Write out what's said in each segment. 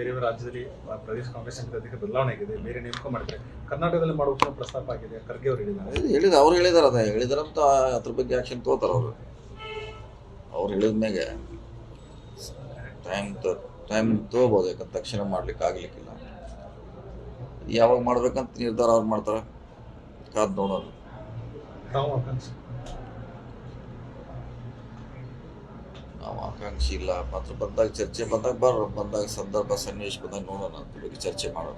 ಬೇರೆ ರಾಜ್ಯದಲ್ಲಿ ಪ್ರದೇಶ ಕಾಂಗ್ರೆಸ್ ಸಮಿತಿ ಬದಲಾವಣೆ ಆಗಿದೆ, ಬೇರೆ ನೇಮಕ ಮಾಡಿದ್ರೆ ಕರ್ನಾಟಕದಲ್ಲಿ ಮಾಡುವ ಪ್ರಸ್ತಾಪ ಆಗಿದೆ. ಖರ್ಗೆ ಅವರು ಹೇಳಿದ್ದಾರೆ. ಅವ್ರು ಹೇಳಿದಾರೆ, ಅದೇ ಹೇಳಿದಾರಂತ ಅದ್ರ ಬಗ್ಗೆ ಆಕ್ಷನ್ ತಗೋತಾರ ಅವ್ರು ಹೇಳಿದ್ಮೇಲೆ ಟೈಮ್ ತಗೋಬೋದು. ಯಾಕಂದ್ರೆ ತಕ್ಷಣ ಮಾಡ್ಲಿಕ್ಕೆ ಆಗ್ಲಿಕ್ಕಿಲ್ಲ. ಯಾವಾಗ ಮಾಡ್ಬೇಕಂತ ನಿರ್ಧಾರ ಅವ್ರು ಮಾಡ್ತಾರೆ, ಕಾದ್ ನೋಡೋರು. ನಾವು ಆಕಾಂಕ್ಷಿ ಇಲ್ಲ. ಮಾತ್ರ ಬಂದಾಗ ಚರ್ಚೆ ಬಂದಾಗ ಸಂದರ್ಭ ಸನ್ನಿವೇಶ ಬಂದಾಗ ನೋಡೋಣ, ಅದ್ರ ಬಗ್ಗೆ ಚರ್ಚೆ ಮಾಡೋಣ.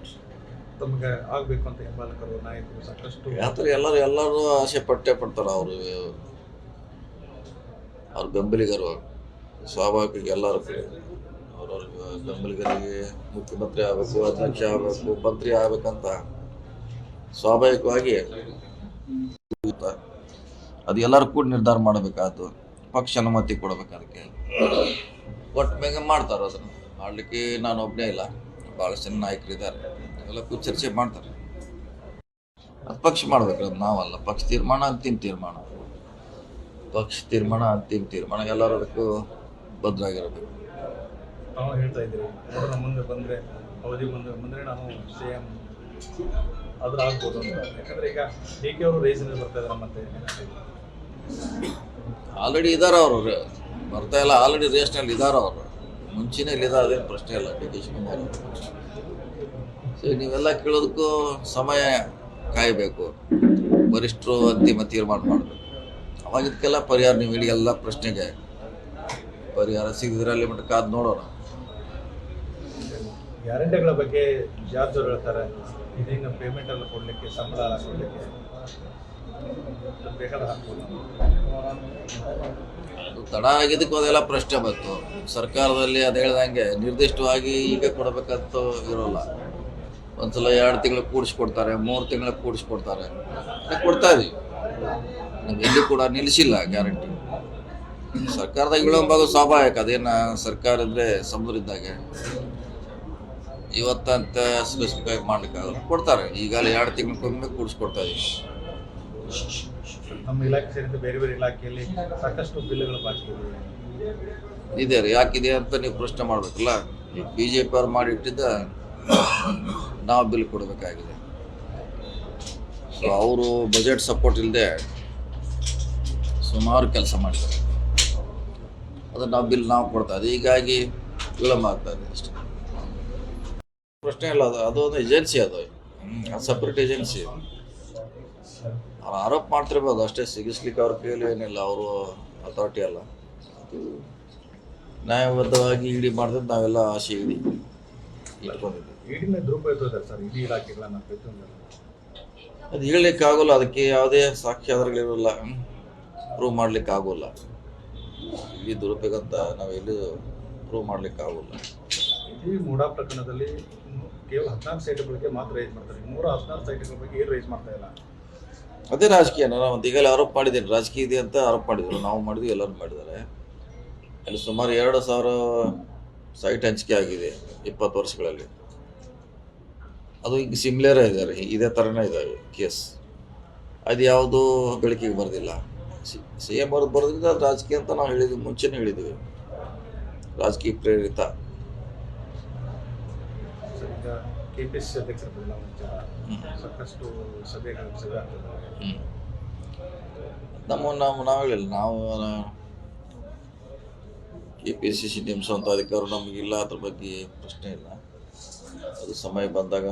ತಮಗೆ ಆಗ್ಬೇಕು ಅಂತ ಹೆಬ್ಬಾಲಕರು ನಾಯಕರು ಸಾಕಷ್ಟು ಯಾತ್ರೆ ಎಲ್ಲರೂ ಆಸೆ ಪಡ್ತಾರೆ. ಅವ್ರ ಬೆಂಬಲಿಗರು ಸ್ವಾಭಾವಿಕ ಎಲ್ಲರೂ ಅವ್ರವ್ರ ಬೆಂಬಲಿಗರಿಗೆ ಮುಖ್ಯಮಂತ್ರಿ ಆಗಬೇಕು, ಅಧ್ಯಕ್ಷ ಆಗಬೇಕು, ಮಂತ್ರಿ ಆಗ್ಬೇಕಂತ ಸ್ವಾಭಾವಿಕವಾಗಿ ಅದು ಎಲ್ಲರೂ ಕೂಡ ನಿರ್ಧಾರ ಮಾಡಬೇಕಾದ್ದು. ಪಕ್ಷ ಅನುಮತಿ ಕೊಡಬೇಕು. ಅದಕ್ಕೆ ಒಟ್ಟು ಬೇಗ ಮಾಡ್ತಾರೆ. ಅದನ್ನು ಮಾಡಲಿಕ್ಕೆ ನಾನು ಒಬ್ಬನೇ ಇಲ್ಲ, ಭಾಳಷ್ಟು ಜನ ನಾಯಕರಿದ್ದಾರೆ. ಎಲ್ಲ ಕೂಡ ಚರ್ಚೆ ಮಾಡ್ತಾರೆ. ಅದು ಪಕ್ಷ ಮಾಡ್ಬೇಕು, ಅದು ನಾವಲ್ಲ. ಪಕ್ಷ ತೀರ್ಮಾನ ಅಂತಿಮ ತೀರ್ಮಾನ ಎಲ್ಲರೂ ಅದಕ್ಕೂ ಬದ್ಧರಾಗಿರಬೇಕು. ತಾವು ಹೇಳ್ತಾ ಇದ್ದೀರಿ, ಮುಂದೆ ಬಂದರೆ ಅವಧಿ ಮುಂದೆ ನಾನು CM ಆದ್ರೆ ಆಗ್ಬೋದು ಅಂತ. ಯಾಕಂದ್ರೆ ಈಗ DK ಅವರು ರೇಸಿನಲ್ಲಿ ಬರ್ತಾ ಇದ್ದಾರೆ. ಮತ್ತೆ ಆಲ್ರೆಡಿ ಇದ್ದಾರೆ ಅವರು, ಬರ್ತಾ ಇಲ್ಲ, ಆಲ್ರೆಡಿ ರೇಸ್ನಲ್ಲಿ ಇದ್ದಾರೆ ಅವರು. ಮುಂಚೆನೇ ಇಲ್ಲಿದ್ದಾರೆ, ಅದೇನು ಪ್ರಶ್ನೆ ಇಲ್ಲ. DK ಶಿವಕುಮಾರ್ ಸೊ ನೀವೆಲ್ಲ ಕೇಳೋದಕ್ಕೂ ಸಮಯ ಕಾಯಬೇಕು. ವರಿಷ್ಠರು ಅಂತಿಮ ತೀರ್ಮಾನ ಮಾಡಬೇಕು. ಅವಾಗ ಇದಕ್ಕೆಲ್ಲ ಪರಿಹಾರ, ನೀವು ಹೇಳಿ ಎಲ್ಲ ಪ್ರಶ್ನೆಗೆ ಪರಿಹಾರ ಸಿಗದಿದ್ರೆ ಅಲ್ಲಿ ಮಟ್ಟ ಕಾದು ನೋಡೋಣ. ಗ್ಯಾರಂಟಿಗಳ ಬಗ್ಗೆ ಜಾರ್ಜ್ ಅವರು ಹೇಳ್ತಾರೆ, ಇದನ್ನು ಪೇಮೆಂಟ್ ಎಲ್ಲ ಕೊಡಲಿಕ್ಕೆ, ಸಂಬಳ ಕೊಡಲಿಕ್ಕೆ ಬೇಕಾದ ಹಾಕ್ಬೋದು. ಅದು ತಡ ಆಗಿದ್ದಕ್ಕೂ ಅದೆಲ್ಲ ಪ್ರಶ್ನೆ ಬಂತು. ಸರ್ಕಾರದಲ್ಲಿ ಅದು ಹೇಳ್ದಂಗೆ ನಿರ್ದಿಷ್ಟವಾಗಿ ಈಗ ಕೊಡಬೇಕಂತ ಇರೋಲ್ಲ. ಒಂದ್ಸಲ 2 ತಿಂಗಳು ಕೂಡಿಸ್ಕೊಡ್ತಾರೆ, 3 ತಿಂಗಳ ಕೂಡಿಸ್ಕೊಡ್ತಾರೆ. ಕೊಡ್ತಾ ಇದೀವಿ, ನಾವು ಎಲ್ಲಿ ಕೂಡ ನಿಲ್ಲಿಸಿಲ್ಲ ಗ್ಯಾರಂಟಿ. ಸರ್ಕಾರದಾಗ ವಿಳಂಬ ಸ್ವಾಭಾವಿಕ, ಅದೇನು ಸರ್ಕಾರ ಇದ್ರೆ ಸಮುದ್ರ ಇದ್ದಾಗೆ ಇವತ್ತಂತ ಸ್ಪೆಸಿಫಿಕ್ ಆಗಿ ಮಾಡ್ಲಿಕ್ಕಾಗಲ್ಲ, ಕೊಡ್ತಾರೆ. ಈಗಾಗಲೇ 2 ತಿಂಗಳಕ್ಕೊಮ್ಮೆ ಕೂಡಿಸ್ಕೊಡ್ತಾ ಇದೀವಿ. ನಮ್ಮ ಇಲಾಖೆ ಸೇರಿದ ಬೇರೆ ಇಲಾಖೆಯಲ್ಲಿ ಸಾಕಷ್ಟು ಬಿಲ್ಗಳು ಬಾಕಿ ಇದೆ ರೀ. ಯಾಕಿದೆ ಅಂತ ನೀವು ಪ್ರಶ್ನೆ ಮಾಡ್ಬೇಕಲ್ಲ. ಈ BJP ಅವ್ರು ಮಾಡಿಟ್ಟಿದ್ದ ನಾವು ಬಿಲ್ ಕೊಡಬೇಕಾಗಿದೆ. ಸೊ ಅವರು ಬಜೆಟ್ ಸಪೋರ್ಟ್ ಇಲ್ಲದೆ ಸುಮಾರು ಕೆಲಸ ಮಾಡಿದ್ದಾರೆ. ಅದನ್ನು ನಾವು ಕೊಡ್ತಾ ಇದ್ದೀವಿ. ಹೀಗಾಗಿ ವಿಳಂಬ ಆಗ್ತಾ ಇದೆ ಅಷ್ಟೇ. ಪ್ರಶ್ನೆ ಇಲ್ಲ, ಅದು ಒಂದು ಏಜೆನ್ಸಿ, ಅದು ಸಪ್ರೇಟ್ ಏಜೆನ್ಸಿ. ಅವ್ರು ಆರೋಪ ಮಾಡ್ತಿರ್ಬೋದು ಅಷ್ಟೇ, ಸಿಗಿಸ್ಲಿಕ್ಕೆ ಅವ್ರ ಕೈಯಲ್ಲಿ ಏನಿಲ್ಲ. ಅವರು ಅಥಾರಿಟಿ ಅಲ್ಲ. ಅದು ನ್ಯಾಯಬದ್ಧವಾಗಿ ಇಡಿ ಮಾಡ್ತಿದ್ದು ನಾವೆಲ್ಲ ಆಸೆ ಇಟ್ಕೊಂಡಿದ್ವಿ. ಇಡಿನ ದುರುಪಯೋಗ ಸರ್, ಇಡೀ ಇಲಾಖೆಗಳನ್ನ ಅದು ಹೇಳಲಿಕ್ಕೆ ಆಗೋಲ್ಲ. ಅದಕ್ಕೆ ಯಾವುದೇ ಸಾಕ್ಷ್ಯಾಧಾರಗಳಿರಲ್ಲ, ಪ್ರೂವ್ ಮಾಡ್ಲಿಕ್ಕೆ ಆಗೋಲ್ಲ. ಇಡೀ ದುರುಪಯೋಗ ಅಂತ ನಾವೆಲ್ಲೂ ಪ್ರೂವ್ ಮಾಡ್ಲಿಕ್ಕೆ ಆಗೋಲ್ಲ. ಈ ಮೂಡಾ ಪ್ರಕರಣದಲ್ಲಿ ಕೇವಲ 14 ಸೈಟ್ಗಳಿಗೆ ಮಾತ್ರ ರೈಸ್ ಮಾಡ್ತಾರೆ. 116 ಸೈಟ್ಗಳ ಬಗ್ಗೆ ಏನು ರೈಸ್ ಮಾಡ್ತಾ ಇಲ್ಲ. ಅದೇ ರಾಜಕೀಯ. ನಾವು ಈಗಲೇ ಆರೋಪ ಮಾಡಿದ್ದೇನೆ, ರಾಜಕೀಯ ಇದೆ ಅಂತ ಆರೋಪ ಮಾಡಿದ್ರು. ನಾವು ಮಾಡಿದ್ವಿ, ಎಲ್ಲರೂ ಮಾಡಿದ್ದಾರೆ. ಅಲ್ಲಿ ಸುಮಾರು 2,000 ಸೈಟ್ ಹಂಚಿಕೆ ಆಗಿದೆ 20 ವರ್ಷಗಳಲ್ಲಿ. ಅದು ಈಗ ಸಿಮಿಲರೇ ಇದ್ದಾರೆ, ಇದೇ ಥರನೇ ಇದ್ದಾವೆ ಕೇಸ್. ಅದು ಯಾವುದೂ ಬೆಳಕಿಗೆ ಬರೋದಿಲ್ಲ. CM ಅವ್ರದ್ದು ಬರೋದ್ರಿಂದ ಅದು ರಾಜಕೀಯ ಅಂತ ನಾವು ಹೇಳಿದ್ವಿ, ಮುಂಚೆನೇ ಹೇಳಿದ್ವಿ, ರಾಜಕೀಯ ಪ್ರೇರಿತ. ಈಗ KPCC ಅಧ್ಯಕ್ಷರ ಬದಲಾವಣೆ ಸಾಕಷ್ಟು ಸಭೆಗಳು ನಾವು ಹೇಳಿಲ್ಲ. ನಾವು KPCC ನೇಮಿಸುವಂಥ ಅಧಿಕಾರ ನಮಗಿಲ್ಲ, ಅದ್ರ ಬಗ್ಗೆ ಪ್ರಶ್ನೆ ಇಲ್ಲ. ಅದು ಸಮಯ ಬಂದಾಗ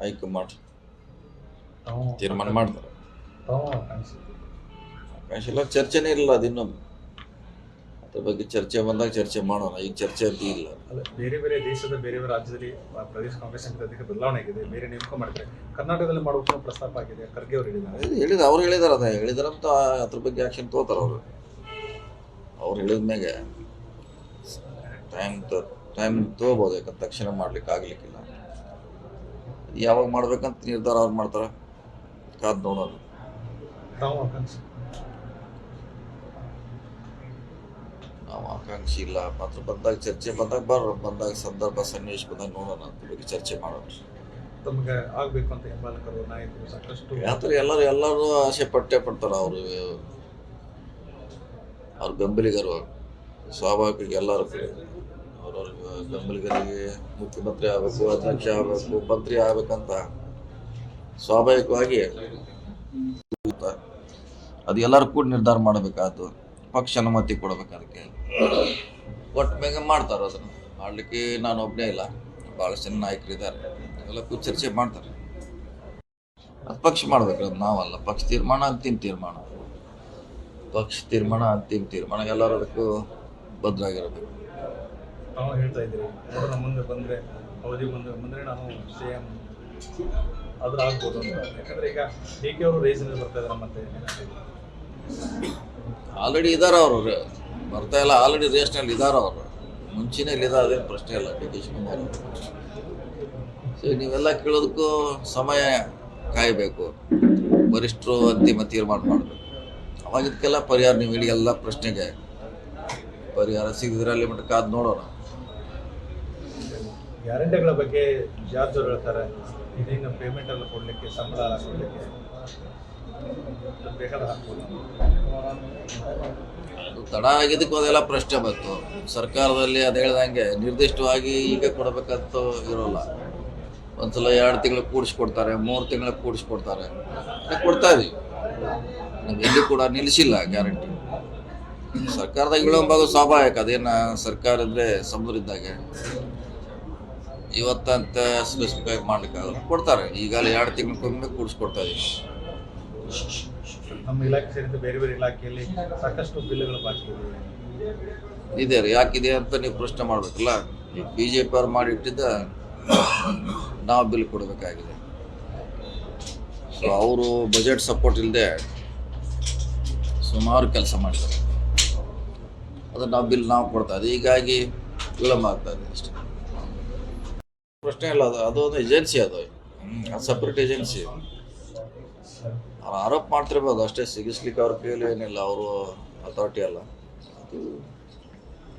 ಹೈಕಮಾಂಡ್ ತೀರ್ಮಾನ ಮಾಡ್ತಾರೆ. ಆಕಾಂಕ್ಷ ಇಲ್ಲ, ಚರ್ಚೆನೇ ಇಲ್ಲ. ಅದಿನ್ನೂ ಅದ್ರ ಬಗ್ಗೆ ಚರ್ಚೆ ಬಂದಾಗ ಚರ್ಚೆ ಮಾಡೋಣ. ಈಗ ಚರ್ಚೆ ಅಂತ ಇಲ್ಲ. ಬೇರೆ ದೇಶದ ಬೇರೆ ರಾಜ್ಯದಲ್ಲಿ ಪ್ರದೇಶ ಕಾಂಗ್ರೆಸ್ ಸಮಿತಿ ಬದಲಾವಣೆ ಆಗಿದೆ, ಬೇರೆ ನೇಮಕ ಮಾಡಿದ್ರೆ ಕರ್ನಾಟಕದಲ್ಲಿ ಮಾಡುವ ಪ್ರಸ್ತಾಪ ಆಗಿದೆ. ಖರ್ಗೆ ಅವರು ಹೇಳಿದ್ದಾರೆ. ಅವ್ರು ಹೇಳಿದಾರೆ, ಅದೇ ಹೇಳಿದಾರಂತ ಅದ್ರ ಬಗ್ಗೆ ಆಕ್ಷನ್ ತಗೋತಾರ ಅವ್ರು ಹೇಳಿದ್ಮೇಲೆ ಟೈಮ್ ತಗೋಬೋದು. ಯಾಕಂದ್ರೆ ತಕ್ಷಣ ಮಾಡ್ಲಿಕ್ಕೆ ಆಗ್ಲಿಕ್ಕಿಲ್ಲ. ಯಾವಾಗ ಮಾಡ್ಬೇಕಂತ ನಿರ್ಧಾರ ಅವ್ರು ಮಾಡ್ತಾರೆ, ಕಾದ್ ನೋಡೋರು. ನಾವು ಆಕಾಂಕ್ಷಿ ಇಲ್ಲ. ಮಾತ್ರ ಬಂದಾಗ ಚರ್ಚೆ ಬಂದಾಗ ಸಂದರ್ಭ ಸನ್ನಿವೇಶ ಬಂದಾಗ ನೋಡೋಣ, ಅದ್ರ ಬಗ್ಗೆ ಚರ್ಚೆ ಮಾಡೋಣ. ತಮಗೆ ಆಗ್ಬೇಕು ಅಂತ ಹೆಬ್ಬಾಲಕರು ನಾಯಕರು ಸಾಕಷ್ಟು ಯಾತ್ರೆ ಎಲ್ಲರೂ ಆಸೆ ಪಡ್ತಾರೆ. ಅವ್ರ ಬೆಂಬಲಿಗರು ಸ್ವಾಭಾವಿಕ ಎಲ್ಲರೂ ಅವ್ರವ್ರ ಬೆಂಬಲಿಗರಿಗೆ ಮುಖ್ಯಮಂತ್ರಿ ಆಗಬೇಕು, ಅಧ್ಯಕ್ಷ ಆಗಬೇಕು, ಮಂತ್ರಿ ಆಗಬೇಕಂತ ಸ್ವಾಭಾವಿಕವಾಗಿ ಅದು ಎಲ್ಲರೂ ಕೂಡ ನಿರ್ಧಾರ ಮಾಡಬೇಕಾದ್ದು, ಪಕ್ಷ ಅನುಮತಿ ಕೊಡಬೇಕು. ಅದಕ್ಕೆ ಒಟ್ಟು ಬೇಗ ಮಾಡ್ತಾರೆ. ಅದನ್ನು ಮಾಡಲಿಕ್ಕೆ ನಾನು ಒಬ್ಬನೇ ಇಲ್ಲ, ಭಾಳಷ್ಟು ಜನ ನಾಯಕರಿದ್ದಾರೆ, ಎಲ್ಲ ಕೂಡ ಚರ್ಚೆ ಮಾಡ್ತಾರೆ. ಅದು ಪಕ್ಷ ಮಾಡಬೇಕು, ಅದು ನಾವಲ್ಲ. ಪಕ್ಷ ತೀರ್ಮಾನ ಅಂತಿಮ ತೀರ್ಮಾನ, ಅಂತಿಮ ತೀರ್ಮಾನ. ಎಲ್ಲರೂ ಅದಕ್ಕೂ ಬದ್ಧರಾಗಿರಬೇಕು. ತಾವು ಹೇಳ್ತಾ ಇದ್ದೀರಿ ನೋಡೋಣ ಮುಂದೆ ಬಂದರೆ ಅವಧಿ ಬಂದರೆ ನಾನು ಸಿ ಎಂ ಆದ್ರೆ ಆಗ್ಬೋದು ಅಂತ. ಯಾಕಂದರೆ ಈಗ ಡಿ ಕೆ ಅವರು ರೇಸಿನಲ್ಲಿ ಬರ್ತಾ ಇದ್ದಾರೆ. ಮತ್ತೆ ಆಲ್ರೆಡಿ ಇದ್ದಾರೆ ಅವರು, ಬರ್ತಾ ಇಲ್ಲ, ಆಲ್ರೆಡಿ ರೇಸ್ನಲ್ಲಿ ಇದ್ದಾರೆ ಅವರು, ಮುಂಚೆನೇ ಇಲ್ಲಿದ್ದಾರೆ, ಅದೇನು ಪ್ರಶ್ನೆ ಇಲ್ಲ. ಡಿ ಕೆ ಶಿವಕುಮಾರ್ ಸೊ ನೀವೆಲ್ಲ ಕೇಳೋದಕ್ಕೂ ಸಮಯ ಕಾಯಬೇಕು, ವರಿಷ್ಠರು ಅಂತಿಮ ತೀರ್ಮಾನ ಮಾಡಬೇಕು. ಅವಾಗ ಇದಕ್ಕೆಲ್ಲ ಪರಿಹಾರ, ನೀವು ಹೇಳಿ ಎಲ್ಲ ಪ್ರಶ್ನೆಗೆ ಪರಿಹಾರ ಸಿಗಿದ್ರೆ ಅಲ್ಲಿ ಮಟ್ಟ ಕಾದು ನೋಡೋಣ. ಗ್ಯಾರಂಟಿಗಳ ಬಗ್ಗೆ ಜಾರ್ಜ್ ಅವರು ಹೇಳ್ತಾರೆ, ಇದನ್ನು ಪೇಮೆಂಟ್ ಎಲ್ಲ ಕೊಡಲಿಕ್ಕೆ, ಸಂಬಳ ಕೊಡಲಿಕ್ಕೆ ಬೇಕಾದ ಹಾಕ್ಬೋದು. ಅದು ತಡ ಆಗಿದ್ದಕ್ಕೂ ಅದೆಲ್ಲ ಪ್ರಶ್ನೆ ಬಂತು. ಸರ್ಕಾರದಲ್ಲಿ ಅದು ಹೇಳ್ದಂಗೆ ನಿರ್ದಿಷ್ಟವಾಗಿ ಈಗ ಕೊಡಬೇಕಂತ ಇರೋಲ್ಲ. ಒಂದ್ಸಲ 2 ತಿಂಗಳು ಕೂಡಿಸ್ಕೊಡ್ತಾರೆ, 3 ತಿಂಗಳ ಕೂಡಿಸ್ಕೊಡ್ತಾರೆ, ಕೊಡ್ತಾ ಇದೀವಿ. ನಾವು ಎಲ್ಲಿ ಕೂಡ ನಿಲ್ಲಿಸಿಲ್ಲ ಗ್ಯಾರಂಟಿ. ಸರ್ಕಾರದಾಗ ವಿಳಂಬ ಸ್ವಾಭಾವಿಕ, ಅದೇನು ಸರ್ಕಾರ ಇದ್ರೆ ಸಮುದ್ರ ಇದ್ದಾಗೆ ಇವತ್ತಂತ ಸ್ಪೆಸಿಫಿಕ್ ಆಗಿ ಮಾಡ್ಲಿಕ್ಕಾಗಲ್ಲ, ಕೊಡ್ತಾರೆ. ಈಗಾಗಲೇ 2 ತಿಂಗಳಕ್ಕೊಮ್ಮೆ ಕೂಡಿಸ್ಕೊಡ್ತಾ ಇದೀವಿ. ನಮ್ಮ ಇಲಾಖೆ ಸೇರಿದ ಬೇರೆ ಬೇರೆ ಇಲಾಖೆಯಲ್ಲಿ ಸಾಕಷ್ಟು ಬಿಲ್ಗಳು ಬಾಕಿ ಇದೆ ರೀ. ಯಾಕಿದೆ ಅಂತ ನೀವು ಪ್ರಶ್ನೆ ಮಾಡ್ಬೇಕಲ್ಲ. ಈ BJP ಅವ್ರು ಮಾಡಿಟ್ಟಿದ್ದ ನಾವು ಬಿಲ್ ಕೊಡಬೇಕಾಗಿದೆ. ಸೊ ಅವರು ಬಜೆಟ್ ಸಪೋರ್ಟ್ ಇಲ್ಲದೆ ಸುಮಾರು ಕೆಲಸ ಮಾಡ್ತಾರೆ. ಅದನ್ನು ನಾವು ಕೊಡ್ತಾ ಇದ್ದೀವಿ. ಹೀಗಾಗಿ ವಿಳಂಬ ಆಗ್ತಾ ಇದೆ ಅಷ್ಟೇ, ಪ್ರಶ್ನೆ ಇಲ್ಲ. ಅದು ಒಂದು ಏಜೆನ್ಸಿ, ಅದು ಸಪ್ರೇಟ್ ಏಜೆನ್ಸಿ. ಅವ್ರು ಆರೋಪ ಮಾಡ್ತಿರ್ಬೋದು ಅಷ್ಟೇ, ಸಿಗಿಸ್ಲಿಕ್ಕೆ ಅವ್ರ ಕೈಯಲ್ಲಿ ಏನಿಲ್ಲ, ಅವರು ಅಥಾರಿಟಿ ಅಲ್ಲ. ಅದು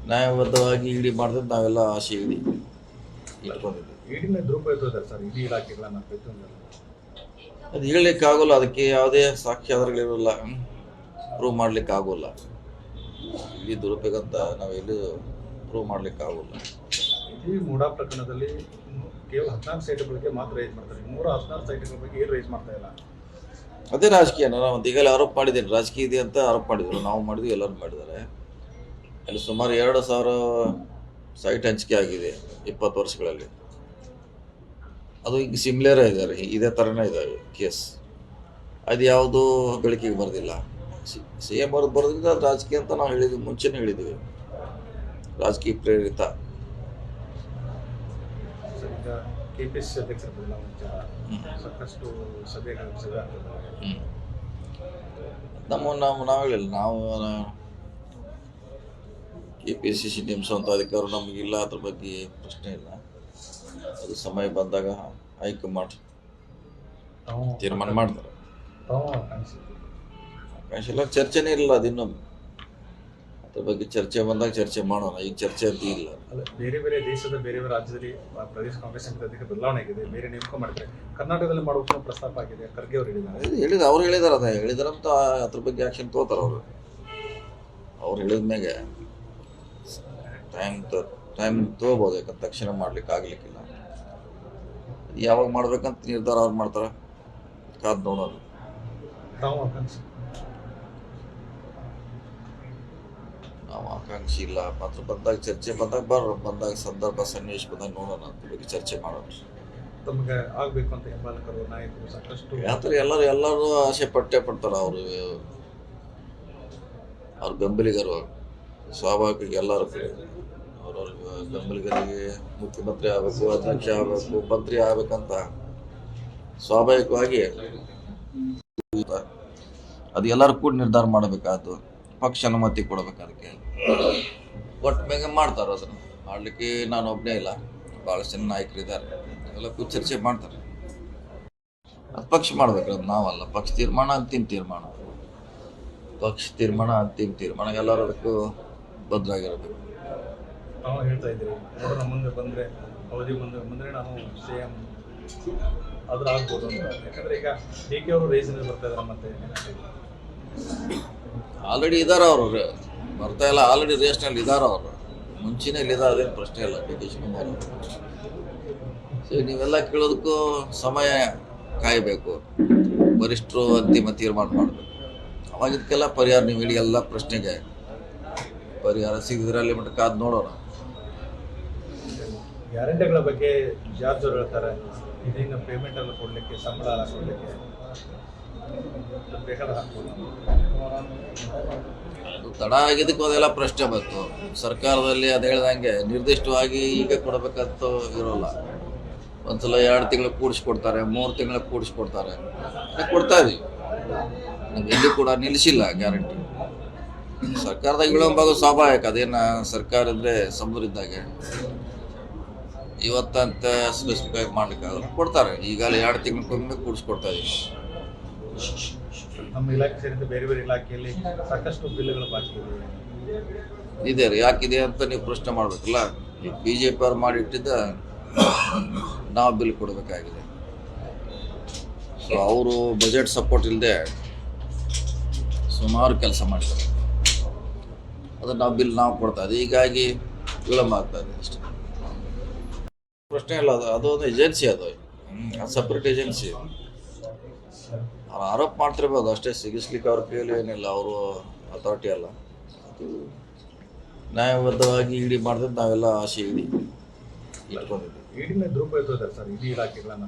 ನ್ಯಾಯಬದ್ಧವಾಗಿ ಇಡಿ ಮಾಡಿದ್ರೆ ನಾವೆಲ್ಲ ಆಸೆ ಇಟ್ಕೊಂಡಿದ್ವಿ. ಇಡಿನ ದುರುಪಯೋಗ ಸರ್, ಇಡೀ ಇಲಾಖೆಗಳನ್ನ ಅದು ಹೇಳಲಿಕ್ಕೆ ಆಗೋಲ್ಲ, ಅದಕ್ಕೆ ಯಾವುದೇ ಸಾಕ್ಷ್ಯಾಧಾರಗಳಿರೋಲ್ಲ, ಪ್ರೂವ್ ಮಾಡ್ಲಿಕ್ಕೆ ಆಗೋಲ್ಲ. ಇಡೀ ದುರುಪಯೋಗ ಅಂತ ನಾವೆಲ್ಲೂ ಪ್ರೂವ್ ಮಾಡ್ಲಿಕ್ಕೆ ಆಗೋಲ್ಲ. ಈ ಮೂಡಾ ಪ್ರಕರಣದಲ್ಲಿ ಕೇವಲ 14 ಸೈಟ್ಗಳಿಗೆ ಮಾತ್ರ ರೈಸ್ ಮಾಡ್ತಾರೆ, 116 ಸೈಟ್ಗಳ ಬಗ್ಗೆ ಏನು ರೈಸ್ ಮಾಡ್ತಾ ಇಲ್ಲ. ಅದೇ ರಾಜಕೀಯ. ನಾನು ಒಂದು ಈಗಲೇ ಆರೋಪ ಮಾಡಿದ್ದೀನಿ, ರಾಜಕೀಯ ಇದೆ ಅಂತ ಆರೋಪ ಮಾಡಿದ್ರು. ನಾವು ಮಾಡಿದ್ವಿ, ಎಲ್ಲರೂ ಮಾಡಿದ್ದಾರೆ. ಅಲ್ಲಿ ಸುಮಾರು 2,000 ಸೈಟ್ ಹಂಚಿಕೆ ಆಗಿದೆ 20 ವರ್ಷಗಳಲ್ಲಿ. ಅದು ಈಗ ಸಿಮಿಲರೇ ಇದ್ದಾರೆ, ಇದೇ ಥರನೇ ಇದ್ದಾವೆ ಕೇಸ್. ಅದು ಯಾವುದೂ ಬೆಳಕಿಗೆ ಬರೋದಿಲ್ಲ. CM ಅವ್ರದ್ದು ಬರೋದ್ರಿಂದ ಅದು ರಾಜಕೀಯ ಅಂತ ನಾವು ಹೇಳಿದ್ವಿ, ಮುಂಚೆನೇ ಹೇಳಿದ್ವಿ, ರಾಜಕೀಯ ಪ್ರೇರಿತ. ಈಗ KPCC ಅಧ್ಯಕ್ಷರ ಬದಲಾವಣೆ ಸಾಕಷ್ಟು ಸಭೆಗಳು ನಾವು ಹೇಳಿಲ್ಲ, ನಾವು KPCC ನೇಮಿಸುವಂಥ ಅಧಿಕಾರ ನಮಗಿಲ್ಲ, ಅದ್ರ ಬಗ್ಗೆ ಪ್ರಶ್ನೆ ಇಲ್ಲ. ಅದು ಸಮಯ ಬಂದಾಗ ಹೈಕಮಾಂಡ್ ತೀರ್ಮಾನ ಮಾಡ್ತಾರೆ. ಅವಕಾಶ ಇಲ್ಲ, ಚರ್ಚೆನೇ ಇಲ್ಲ. ಅದಿನ್ನು ಅದ್ರ ಬಗ್ಗೆ ಚರ್ಚೆ ಬಂದಾಗ ಚರ್ಚೆ ಮಾಡೋಣ, ಈಗ ಚರ್ಚೆ ಅಂತ ಇಲ್ಲ. ಬೇರೆ ಬೇರೆ ದೇಶದ ಬೇರೆ ಬೇರೆ ರಾಜ್ಯದಲ್ಲಿ ಪ್ರದೇಶ ಕಾಂಗ್ರೆಸ್ ಸಮಿತಿ ಬದಲಾವಣೆ ಆಗಿದೆ, ಬೇರೆ ನೇಮಕ ಮಾಡಿದ್ರೆ ಕರ್ನಾಟಕದಲ್ಲಿ ಮಾಡುವ ಪ್ರಸ್ತಾಪ ಆಗಿದೆ. ಖರ್ಗೆ ಅವರು ಹೇಳಿದ್ದಾರೆ, ಅವ್ರು ಹೇಳಿದಾರೆ, ಅದೇ ಹೇಳಿದಾರಂತ ಅದ್ರ ಬಗ್ಗೆ ಆಕ್ಷನ್ ತಗೋತಾರೆ ಅವರು. ಅವ್ರು ಹೇಳಿದ್ಮೇಲೆ ಟೈಮ್ ತಗೋಬೋದು, ಯಾಕಂದ್ರೆ ತಕ್ಷಣ ಮಾಡ್ಲಿಕ್ಕೆ ಆಗ್ಲಿಕ್ಕಿಲ್ಲ. ಯಾವಾಗ ಮಾಡ್ಬೇಕಂತ ನಿರ್ಧಾರ ಅವ್ರು ಮಾಡ್ತಾರೆ, ಕಾದು ನೋಡೋದು. ನಾವು ಆಕಾಂಕ್ಷಿ ಇಲ್ಲ. ಮಾತ್ರ ಬಂದಾಗ ಚರ್ಚೆ ಬಂದಾಗ ಸಂದರ್ಭ ಸನ್ನಿವೇಶ ಬಂದಾಗ ನೋಡೋಣ, ಅದ್ರ ಬಗ್ಗೆ ಚರ್ಚೆ ಮಾಡೋಣ. ತಮಗೆ ಆಗ್ಬೇಕು ಅಂತ ಹೆಬ್ಬಾಲಕರು ನಾಯಕರು ಸಾಕಷ್ಟು ಯಾತ್ರೆ ಎಲ್ಲರೂ ಆಸೆ ಪಡ್ತಾರೆ. ಅವ್ರ ಬೆಂಬಲಿಗರು ಸ್ವಾಭಾವಿಕ, ಎಲ್ಲರೂ ಅವ್ರವ್ರ ಬೆಂಬಲಿಗರಿಗೆ ಮುಖ್ಯಮಂತ್ರಿ ಆಗಬೇಕು, ಅಧ್ಯಕ್ಷ ಆಗಬೇಕು, ಮಂತ್ರಿ ಆಗಬೇಕಂತ ಸ್ವಾಭಾವಿಕವಾಗಿ ಅದು ಎಲ್ಲರೂ ಕೂಡ ನಿರ್ಧಾರ ಮಾಡಬೇಕಾದ್ದು, ಪಕ್ಷ ಅನುಮತಿ ಕೊಡಬೇಕು. ಅದಕ್ಕೆ ಒಟ್ಟು ಬೇಗ ಮಾಡ್ತಾರೆ. ಅದನ್ನು ಮಾಡಲಿಕ್ಕೆ ನಾನು ಒಬ್ಬನೇ ಇಲ್ಲ, ಭಾಳಷ್ಟು ಜನ ನಾಯಕರಿದ್ದಾರೆ, ಎಲ್ಲ ಕೂಡ ಚರ್ಚೆ ಮಾಡ್ತಾರೆ. ಅದು ಪಕ್ಷ ಮಾಡಬೇಕು, ಅದು ನಾವಲ್ಲ. ಪಕ್ಷ ತೀರ್ಮಾನ ಅಂತಿಮ ತೀರ್ಮಾನ. ಎಲ್ಲರೂ ಅದಕ್ಕೂ ಬದ್ಧರಾಗಿರಬೇಕು. ತಾವು ಹೇಳ್ತಾ ಇದ್ದೀರಿ ನೋಡೋಣ ಮುಂದೆ ಬಂದರೆ ಅವಧಿ ಬಂದರೆ ನಾನು CM ಆದ್ರೆ ಆಗ್ಬೋದು ಅಂತ. ಯಾಕಂದರೆ ಈಗ DK ಅವರು ರೇಸಿನಲ್ಲಿ ಬರ್ತಾ ಇದ್ದಾರೆ. ಮತ್ತೆ ಆಲ್ರೆಡಿ ಇದ್ದಾರೆ ಅವರು, ಬರ್ತಾ ಇಲ್ಲ, ಆಲ್ರೆಡಿ ರೇಸ್ನಲ್ಲಿ ಇದ್ದಾರೆ ಅವರು, ಮುಂಚೆನೇ ಇಲ್ಲಿದೆ, ಅದೇನು ಪ್ರಶ್ನೆ ಇಲ್ಲ ಡಿ ಕೆ ಶಿವಕುಮಾರ್. ಸೊ ನೀವೆಲ್ಲ ಕೇಳೋದಕ್ಕೂ ಸಮಯ ಕಾಯಬೇಕು, ವರಿಷ್ಠರು ಅಂತಿಮ ತೀರ್ಮಾನ ಮಾಡಬೇಕು. ಅವಾಗ ಇದಕ್ಕೆಲ್ಲ ಪರಿಹಾರ, ನೀವು ಹೇಳಿ ಎಲ್ಲ ಪ್ರಶ್ನೆಗೆ ಪರಿಹಾರ ಸಿಗಿದ್ರೆ ಅಲ್ಲಿ ಮಟ್ಟ ಕಾದು ನೋಡೋಣ. ಗ್ಯಾರಂಟಿಗಳ ಬಗ್ಗೆ ಜಾರ್ಜ್ ಅವರು ಹೇಳ್ತಾರೆ, ಇದೀಗ ಪೇಮೆಂಟ್ ಎಲ್ಲ ಕೊಡಲಿಕ್ಕೆ, ಸಂಬಳ ಎಲ್ಲ ಕೊಡಲಿಕ್ಕೆ ಬೇಕಾದ ಹಾಕ್ಬೋದು. ಅದು ತಡ ಆಗಿದ್ದಕ್ಕೆ ಅದೆಲ್ಲ ಪ್ರಶ್ನೆ ಬಂತು. ಸರ್ಕಾರದಲ್ಲಿ ಅದು ಹೇಳ್ದಂಗೆ ನಿರ್ದಿಷ್ಟವಾಗಿ ಈಗ ಕೊಡಬೇಕಂತ ಇರೋಲ್ಲ. ಒಂದ್ಸಲ 2 ತಿಂಗಳು ಕೂಡಿಸ್ಕೊಡ್ತಾರೆ, 3 ತಿಂಗಳು ಕೂಡಿಸ್ಕೊಡ್ತಾರೆ, ಕೊಡ್ತಾ ಇದೀವಿ. ನಾವು ಎಲ್ಲಿ ಕೂಡ ನಿಲ್ಲಿಸಿಲ್ಲ ಗ್ಯಾರಂಟಿ. ಸರ್ಕಾರದಾಗ ವಿಳಂಬ ಸ್ವಾಭಾವಿಕ, ಅದೇನು ಸರ್ಕಾರ ಅಂದರೆ ಸಮುದ್ರ ಇದ್ದಾಗೆ ಇವತ್ತಂತ ಸ್ಪೆಸಿಫಿಕ್ ಆಗಿ ಮಾಡ್ಲಿಕ್ಕಾಗಲ್ಲ, ಕೊಡ್ತಾರೆ. ಈಗಾಗಲೇ 2 ತಿಂಗಳಿಗೊಮ್ಮೆ ಕೂಡಿಸ್ಕೊಡ್ತಾ ಇದೀವಿ. ನಮ್ಮ ಇಲಾಖೆ ಸೇರಿದಂತೆ ಬೇರೆ ಬೇರೆ ಇಲಾಖೆಯಲ್ಲಿ ಸಾಕಷ್ಟು ಬಿಲ್ಗಳು ಬಾಕಿ ಇದೆ ರೀ. ಯಾಕಿದೆ ಅಂತ ನೀವು ಪ್ರಶ್ನೆ ಮಾಡಬೇಕಲ್ಲ. ಈಗ BJP ಅವ್ರು ಮಾಡಿಟ್ಟಿದ್ದ ನಾವು ಬಿಲ್ ಕೊಡಬೇಕಾಗಿದೆ. ಸೊ ಅವರು ಬಜೆಟ್ ಸಪೋರ್ಟ್ ಇಲ್ಲದೆ ಸುಮಾರು ಕೆಲಸ ಮಾಡ್ತಾರೆ. ಅದನ್ನು ನಾವು ಕೊಡ್ತಾ ಇದ್ದೀವಿ. ಹೀಗಾಗಿ ವಿಳಂಬ ಆಗ್ತಾ ಇದೆ ಅಷ್ಟೇ. ಪ್ರಶ್ನೆ ಇಲ್ಲ, ಅದೊಂದು ಏಜೆನ್ಸಿ, ಅದು ಸಪ್ರೇಟ್ ಏಜೆನ್ಸಿ. ಅವ್ರು ಆರೋಪ ಮಾಡ್ತಿರ್ಬೋದು ಅಷ್ಟೇ, ಸಿಗಿಸ್ಲಿಕ್ಕೆ ಅವ್ರ ಕೈಯಲ್ಲಿ ಏನಿಲ್ಲ, ಅವರು ಅಥಾರಿಟಿ ಅಲ್ಲ. ಅದು ನ್ಯಾಯಬದ್ಧವಾಗಿ ಇಡಿ ಮಾಡಿದ್ರೆ ನಾವೆಲ್ಲ ಆಸೆ ಇಟ್ಕೊಂಡಿದ್ವಿ. ಇಡಿನ ದುರುಪಯೋಗ ಸರ್, ಇಡೀ ಇಲಾಖೆಗಳನ್ನ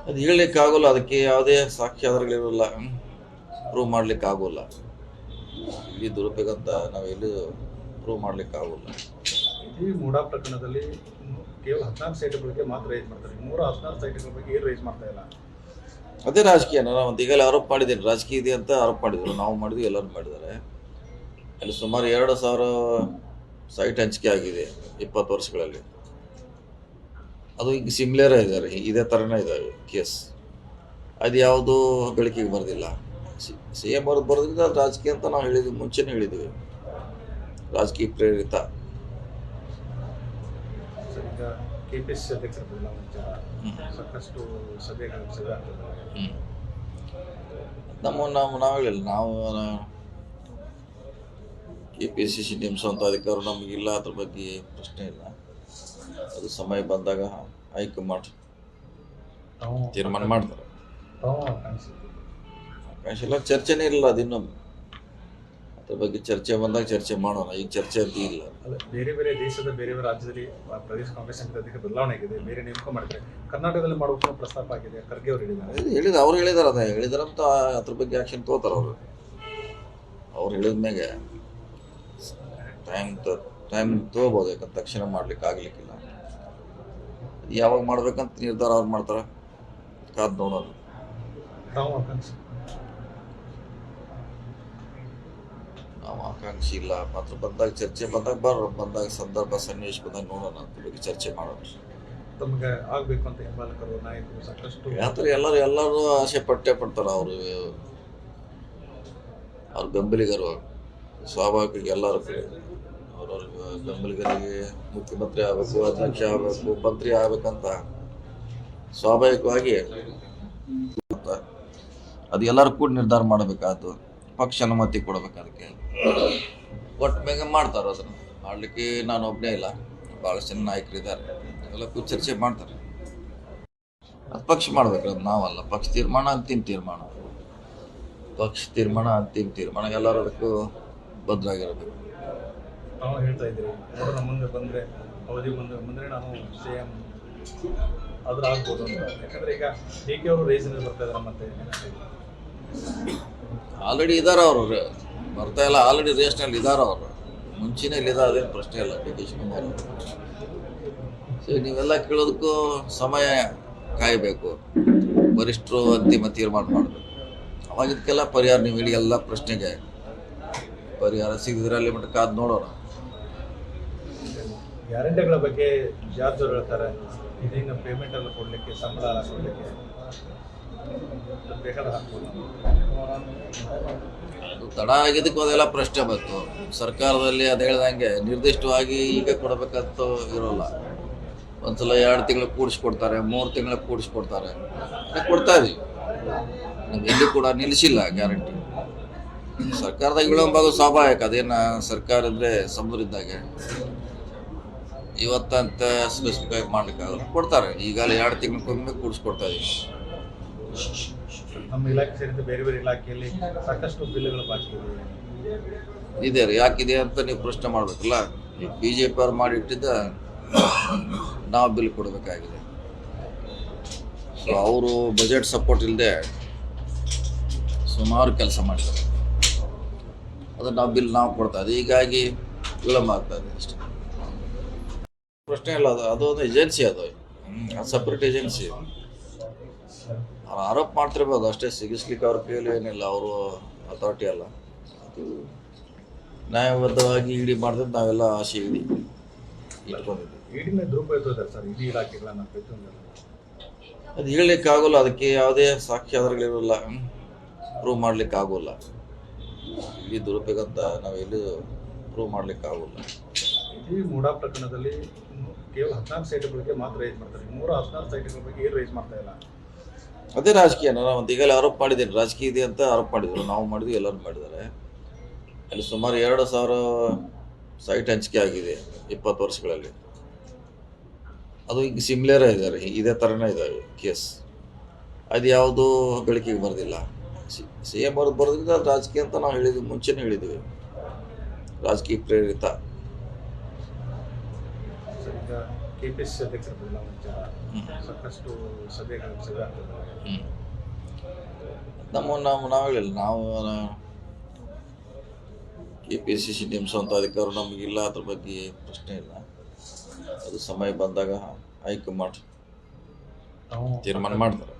ಅದು ಹೇಳಲಿಕ್ಕಾಗೋಲ್ಲ, ಅದಕ್ಕೆ ಯಾವುದೇ ಸಾಕ್ಷ್ಯಾಧಾರಗಳಿರೋಲ್ಲ, ಪ್ರೂವ್ ಮಾಡಲಿಕ್ಕಾಗೋಲ್ಲ. ಇಲ್ಲಿ ದುರುಪಯೋಗ ಅಂತ ನಾವೆಲ್ಲೂ ಪ್ರೂವ್ ಮಾಡಲಿಕ್ಕಾಗೋಲ್ಲ. ಈ ಮೂಡಾ ಪ್ರಕರಣದಲ್ಲಿ ಕೇವಲ 14 ಸೈಟ್ಗಳಿಗೆ ಮಾತ್ರ ರೈಸ್ ಮಾಡ್ತಾರೆ, 116 ಸೈಟ್ಗಳ ಬಗ್ಗೆ ಏನು ರೈಸ್ ಮಾಡ್ತಾ ಇಲ್ಲ. ಅದೇ ರಾಜಕೀಯ. ನಾನು ಈಗಲೇ ಆರೋಪ ಮಾಡಿದ್ದೇನೆ, ರಾಜಕೀಯ ಇದೆ ಅಂತ ಆರೋಪ ಮಾಡಿದ್ರು. ನಾವು ಮಾಡಿದ್ವಿ, ಎಲ್ಲರೂ ಮಾಡಿದ್ದಾರೆ. ಅಲ್ಲಿ ಸುಮಾರು 2,000 ಸೈಟ್ ಹಂಚಿಕೆ ಆಗಿದೆ 20 ವರ್ಷಗಳಲ್ಲಿ. ಅದು ಈಗ ಸಿಮಿಲರ್ ಇದ್ದಾರೆ, ಇದೇ ಥರನೇ ಇದ್ದಾವೆ ಕೇಸ್. ಅದು ಯಾವುದೂ ಬೆಳಕಿಗೆ ಬರೋದಿಲ್ಲ. CM ಅವ್ರದ್ದು ಬರೋದ್ರಿಂದ ಅದು ರಾಜಕೀಯ ಅಂತ ನಾವು ಹೇಳಿದ್ವಿ, ಮುಂಚೆನೇ ಹೇಳಿದ್ವಿ, ರಾಜಕೀಯ ಪ್ರೇರಿತ. ಈಗ KPSC ಅಧ್ಯಕ್ಷರ ಬದಲಾವಣೆ ವಿಚಾರ, ಸಾಕಷ್ಟು ಸಭೆಗಳು ಆಗ್ತದೆ. ನಾವು ಹೇಳಿಲ್ಲ, ನಾವು KPCC ನೇಮಿಸುವಂಥ ಅಧಿಕಾರ ನಮಗಿಲ್ಲ, ಅದ್ರ ಬಗ್ಗೆ ಪ್ರಶ್ನೆ ಇಲ್ಲ. ಅದು ಸಮಯ ಬಂದಾಗ ಹೈಕಮಾಂಡ್ ತೀರ್ಮಾನ ಮಾಡ್ತಾರೆ. ಅವಕಾಶ ಇಲ್ಲ, ಚರ್ಚೆನೇ ಇಲ್ಲ. ಅದಿನ್ನು ಅದ್ರ ಬಗ್ಗೆ ಚರ್ಚೆ ಬಂದಾಗ ಚರ್ಚೆ ಮಾಡೋಣ, ಈಗ ಚರ್ಚೆ ಅಂತ ಇಲ್ಲ. ಅಲ್ಲ, ಬೇರೆ ಬೇರೆ ದೇಶದ ಬೇರೆ ಬೇರೆ ರಾಜ್ಯದಲ್ಲಿ ಪ್ರದೇಶ ಕಾಂಗ್ರೆಸ್ ಅಧ್ಯಕ್ಷ ಬದಲಾವಣೆ ಆಗಿದೆ, ಬೇರೆ ನೇಮಕ ಮಾಡಿದ್ರೆ ಕರ್ನಾಟಕದಲ್ಲಿ ಮಾಡುವ ಪ್ರಸ್ತಾಪ ಆಗಿದೆ. ಖರ್ಗೆ ಅವರು ಹೇಳಿದ್ದಾರೆ, ಅವ್ರು ಹೇಳಿದಾರೆ, ಅದೇ ಹೇಳಿದಾರಂತ ಅದ್ರ ಬಗ್ಗೆ ಆಕ್ಷನ್ ತಗೋತಾರೆ ಅವರು. ಅವ್ರು ಹೇಳಿದ್ಮೇಲೆ ಟೈಮ್ ತೊಗೋಬೋದು, ಯಾಕಂತ ತಕ್ಷಣ ಮಾಡ್ಲಿಕ್ಕೆ ಆಗ್ಲಿಕ್ಕಿಲ್ಲ. ಯಾವಾಗ ಮಾಡ್ಬೇಕಂತ ನಿರ್ಧಾರ ಅವ್ರು ಮಾಡ್ತಾರೆ, ಕಾದ್ ನೋಡೋದು. ನಾವು ಆಕಾಂಕ್ಷಿ ಇಲ್ಲ, ಮಾತ್ರ ಬಂದಾಗ ಚರ್ಚೆ ಬಂದಾಗ ಸಂದರ್ಭ ಸನ್ನಿವೇಶ ಬಂದಾಗ ನೋಡೋಣ, ಅದ್ರ ಬಗ್ಗೆ ಚರ್ಚೆ ಮಾಡೋಣ. ತಮಗೆ ಆಗ್ಬೇಕು ಅಂತ ಹಿಂಬಾಲಕರು ನಾಯಕರು ಸಾಕಷ್ಟು ಯಾತ್ರೆ ಎಲ್ಲರೂ ಆಸೆ ಪಡ್ತಾರೆ. ಅವ್ರ ಬೆಂಬಲಿಗರು ಸ್ವಾಭಾವಿಕ ಎಲ್ಲರೂ ಅವ್ರವ್ರ ಬೆಂಬಲಿಗರಿಗೆ ಮುಖ್ಯಮಂತ್ರಿ ಆಗಬೇಕು, ಅಧ್ಯಕ್ಷ ಆಗಬೇಕು, ಮಂತ್ರಿ ಆಗ್ಬೇಕಂತ ಸ್ವಾಭಾವಿಕವಾಗಿ ಅದು ಎಲ್ಲರೂ ಕೂಡ ನಿರ್ಧಾರ ಮಾಡಬೇಕಾದ್ದು. ಪಕ್ಷ ಅನುಮತಿ ಕೊಡಬೇಕು, ಅದಕ್ಕೆ ಒಟ್ಟ ಮೇಲೆ ಮಾಡ್ತಾರೆ. ಅದನ್ನು ಮಾಡಲಿಕ್ಕೆ ನಾನು ಒಬ್ಬನೇ ಇಲ್ಲ, ಭಾಳಷ್ಟು ಜನ ನಾಯಕರಿದ್ದಾರೆ, ಎಲ್ಲ ಕೂಡ ಚರ್ಚೆ ಮಾಡ್ತಾರೆ. ಅದು ಪಕ್ಷ ಮಾಡ್ಬೇಕು, ಅದು ನಾವಲ್ಲ. ಪಕ್ಷ ತೀರ್ಮಾನ ಅಂತಿಮ ತೀರ್ಮಾನ, ಎಲ್ಲರೂ ಅದಕ್ಕೂ ಬದ್ಧರಾಗಿರಬೇಕು. ನಾವು ಹೇಳ್ತಾ ಇದ್ದೀವಿ, ನೋಡೋಣ ಮುಂದೆ ಬಂದರೆ ಅವಧಿ ಬಂದರೆ ನಾನು CM ಆದ್ರೂ ಆಗ್ಬೋದು ಅಂತ. ಯಾಕಂದರೆ ಈಗ DK ಅವರು ರೇಸಿನಲ್ಲಿ ಬರ್ತಾ ಇದ್ದಾರೆ, ಮತ್ತೆ ಆಲ್ರೆಡಿ ಇದ್ದಾರೆ ಅವರು, ಬರ್ತಾ ಇಲ್ಲ, ಆಲ್ರೆಡಿ ರೇಸ್ನಲ್ಲಿ ಇದ್ದಾರೆ ಅವರು. ಮುಂಚೆನೇ ಇಲ್ಲಿದೆ, ಅದೇನು ಪ್ರಶ್ನೆ ಇಲ್ಲ ಡಿ ಕೆ ಶಿವಕುಮಾರ್. ಸೊ ನೀವೆಲ್ಲ ಕೇಳೋದಕ್ಕೂ ಸಮಯ ಕಾಯಬೇಕು, ವರಿಷ್ಠರು ಅಂತಿಮ ತೀರ್ಮಾನ ಮಾಡಬೇಕು. ಅವಾಗ ಇದಕ್ಕೆಲ್ಲ ಪರಿಹಾರ, ನೀವು ಹೇಳಿ ಎಲ್ಲ ಪ್ರಶ್ನೆಗೆ ಪರಿಹಾರ ಸಿಗಿದ್ರೆ ಅಲ್ಲಿ ಮಟ್ಟ ಕಾದು ನೋಡೋಣ. ಗ್ಯಾರಂಟಿಗಳ ಬಗ್ಗೆ ಜಾರ್ಜ್ ಅವರು ಹೇಳ್ತಾರೆ, ಇದೀಗ ಪೇಮೆಂಟ್ ಎಲ್ಲ ಕೊಡಲಿಕ್ಕೆ, ಸಂಬಳ ಎಲ್ಲ ಕೊಡಲಿಕ್ಕೆ ಬೇಕಾದ ಹಾಕ್ಬೋದು. ಅದು ತಡ ಆಗಿದ್ದಕ್ಕೆ ಅದೆಲ್ಲ ಪ್ರಶ್ನೆ ಬಂತು. ಸರ್ಕಾರದಲ್ಲಿ ಅದು ಹೇಳ್ದಂಗೆ ನಿರ್ದಿಷ್ಟವಾಗಿ ಈಗ ಕೊಡಬೇಕಂತ ಇರೋಲ್ಲ. ಒಂದ್ಸಲ 2 ತಿಂಗಳು ಕೂಡಿಸ್ಕೊಡ್ತಾರೆ, 3 ತಿಂಗಳು ಕೂಡಿಸ್ಕೊಡ್ತಾರೆ, ಕೊಡ್ತಾ ಇದೀವಿ. ನಾವು ಎಲ್ಲಿ ಕೂಡ ನಿಲ್ಲಿಸಿಲ್ಲ ಗ್ಯಾರಂಟಿ. ಸರ್ಕಾರದಾಗ ವಿಳಂಬ ಆಗೋದು ಸ್ವಾಭಾವಿಕ. ಅದೇನು ಸರ್ಕಾರ ಅಂದರೆ ಸಮುದ್ರ ಇದ್ದಾಗೆ ಇವತ್ತಂತ ಸ್ಪೆಸಿಫಿಕ್ ಆಗಿ ಮಾಡ್ಲಿಕ್ಕಾಗಲ್ಲ, ಕೊಡ್ತಾರೆ. ಈಗಾಗಲೇ 2 ತಿಂಗಳಿಗೊಮ್ಮೆ ಕೂಡಿಸ್ಕೊಡ್ತಾ ಇದೀವಿ. ನಮ್ಮ ಇಲಾಖೆ ಸೇರಿದಂತೆ ಬೇರೆ ಬೇರೆ ಇಲಾಖೆಯಲ್ಲಿ ಸಾಕಷ್ಟು ಬಿಲ್ಗಳು ಬಾಕಿ ಇದೆ ರೀ. ಯಾಕಿದೆ ಅಂತ ನೀವು ಪ್ರಶ್ನೆ ಮಾಡಬೇಕಲ್ಲ. ಈಗ BJP ಅವ್ರು ಮಾಡಿಟ್ಟಿದ್ದ ನಾವು ಬಿಲ್ ಕೊಡಬೇಕಾಗಿದೆ. ಸೊ ಅವರು ಬಜೆಟ್ ಸಪೋರ್ಟ್ ಇಲ್ಲದೆ ಸುಮಾರು ಕೆಲಸ ಮಾಡ್ತಾರೆ. ಅದನ್ನು ನಾವು ಕೊಡ್ತಾ ಇದ್ದೀವಿ. ಹೀಗಾಗಿ ವಿಳಂಬ ಆಗ್ತಾ ಇದೆ ಅಷ್ಟೇ. ಪ್ರಶ್ನೆ ಇಲ್ಲ. ಅದೊಂದು ಏಜೆನ್ಸಿ, ಅದು ಸಪ್ರೇಟ್ ಏಜೆನ್ಸಿ. ಅವ್ರು ಆರೋಪ ಮಾಡ್ತಿರ್ಬೋದು ಅಷ್ಟೇ, ಸಿಗಿಸ್ಲಿಕ್ಕೆ ಅವ್ರ ಕೈಯಲ್ಲಿ ಏನಿಲ್ಲ. ಅವರು ಅಥಾರಿಟಿ ಅಲ್ಲ. ಅದು ನ್ಯಾಯಬದ್ಧವಾಗಿ ಇಡಿ ಮಾಡಿದ್ರೆ ನಾವೆಲ್ಲ ಆಸೆ ಇಟ್ಕೊಂಡಿದ್ವಿ. ಇಡಿನ ದುರುಪಯೋಗ ಸರ್ ಇಡೀ ಇಲಾಖೆಗಳನ್ನ ಅದು ಹೇಳಲಿಕ್ಕಾಗೋಲ್ಲ. ಅದಕ್ಕೆ ಯಾವುದೇ ಸಾಕ್ಷ್ಯಾಧಾರಗಳಿರಲ್ಲ, ಪ್ರೂವ್ ಮಾಡಲಿಕ್ಕಾಗೋಲ್ಲ. ಈ ದುರುಪಯೋಗ ಅಂತ ನಾವೆಲ್ಲೂ ಪ್ರೂವ್ ಮಾಡಲಿಕ್ಕಾಗೋಲ್ಲ. ಈ ಮೂಡಾ ಪ್ರಕರಣದಲ್ಲಿ ಕೇವಲ 14 ಸೈಟ್ಗಳಿಗೆ ಮಾತ್ರ ರೈಸ್ ಮಾಡ್ತಾರೆ. 116 ಸೈಟ್ಗಳ ಬಗ್ಗೆ ಏನು ರೈಸ್ ಮಾಡ್ತಾ ಇಲ್ಲ. ಅದೇ ರಾಜಕೀಯ. ನಾನು ಈಗಲೇ ಆರೋಪ ಮಾಡಿದ್ದೇನೆ, ರಾಜಕೀಯ ಇದೆ ಅಂತ ಆರೋಪ ಮಾಡಿದ್ರು. ನಾವು ಮಾಡಿದ್ವಿ, ಎಲ್ಲರೂ ಮಾಡಿದ್ದಾರೆ. ಅಲ್ಲಿ ಸುಮಾರು 2,000 ಸೈಟ್ ಹಂಚಿಕೆ ಆಗಿದೆ 20 ವರ್ಷಗಳಲ್ಲಿ. ಅದು ಈಗ ಸಿಮಿಲರ್ ಇದ್ದಾರೆ, ಇದೇ ಥರನೇ ಇದ್ದಾವೆ ಕೇಸ್. ಅದು ಯಾವುದೂ ಬೆಳಕಿಗೆ ಬರೋದಿಲ್ಲ. CM ಅವ್ರದ್ದು ಬರೋದ್ರಿಂದ ಅದು ರಾಜಕೀಯ ಅಂತ ನಾವು ಹೇಳಿದ್ವಿ, ಮುಂಚೆನೇ ಹೇಳಿದ್ವಿ, ರಾಜಕೀಯ ಪ್ರೇರಿತ. ಈಗ KPSC ಅಧ್ಯಕ್ಷರ ಬದಲಾವಣೆ ವಿಚಾರ ಸಾಕಷ್ಟು ಸಭೆಗಳು ಆಗ್ತದೆ. ನಾವು ಹೇಳಿಲ್ಲ. ನಾವು KPCC ನೇಮಿಸುವಂಥ ಅಧಿಕಾರ ನಮಗಿಲ್ಲ. ಅದ್ರ ಬಗ್ಗೆ ಪ್ರಶ್ನೆ ಇಲ್ಲ. ಅದು ಸಮಯ ಬಂದಾಗ ಹೈಕಮಾಂಡ್ ತೀರ್ಮಾನ ಮಾಡ್ತಾರೆ.